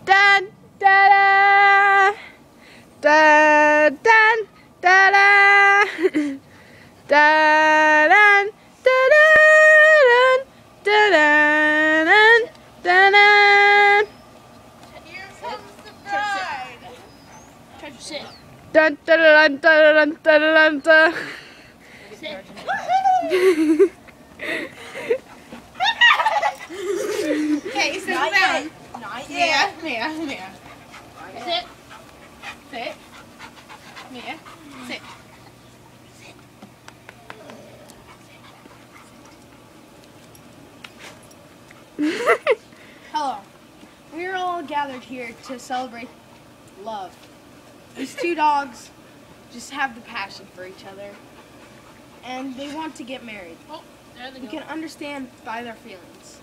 da da da da da da da da Here comes the bride. Try to sit. Dun dun dun dun dun dun dun. Sit. Okay, sit Not down. yet. Not Mia, yet. Mia. Sit. Sit. Mia, sit. Hello. We are all gathered here to celebrate love. These two dogs just have the passion for each other, and they want to get married. Oh, there they You go. can understand by their feelings.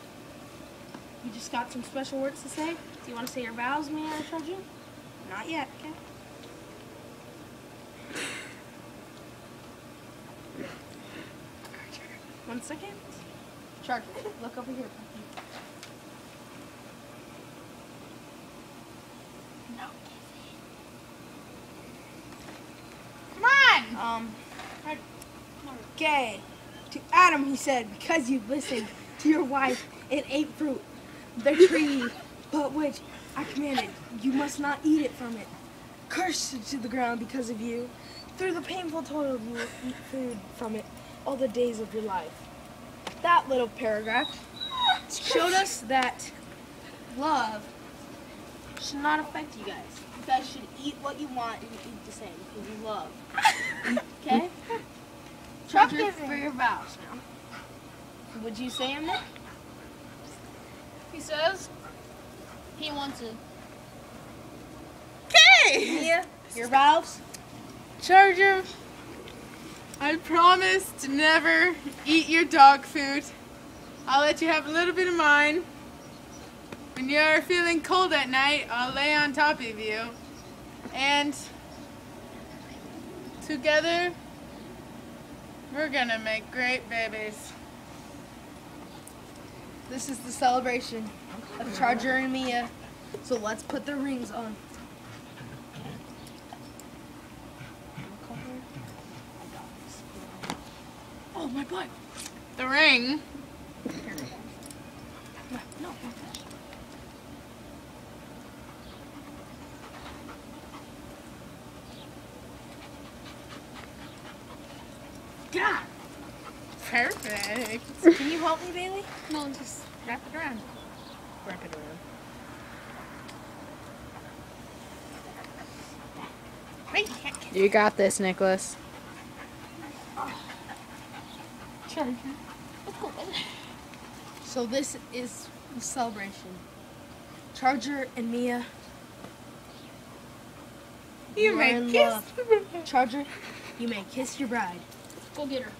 You just got some special words to say? Do you want to say your vows, Mia or Trojan? Not yet, okay? One second. Charger, look over here. No. Come on! Okay. To Adam, he said, because you listened to your wife and ate fruit, the tree, but which I commanded, you must not eat it from it. Cursed to the ground because of you. Through the painful toil, you will eat food from it all the days of your life. That little paragraph showed us that love should not affect you guys. You guys should eat what you want and eat the same because you love. Okay? Charger for your vows now. Would you say them, Nick? He says he wants it. Okay. Mia, your vows? Charger, I promise to never eat your dog food. I'll let you have a little bit of mine. When you're feeling cold at night, I'll lay on top of you. And together, we're gonna make great babies. This is the celebration of Charger and Mia. So let's put the rings on. Oh my God! The ring. No. God! Perfect. Can you help me, Bailey? No, just wrap it around. Wrap it around. You got this, Nicholas. Charger. Let's go. So this is the celebration. Charger and Mia. You are may in kiss love. the bride. Charger, you may kiss your bride. Go get her.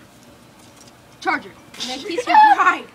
Charger, you may kiss your bride.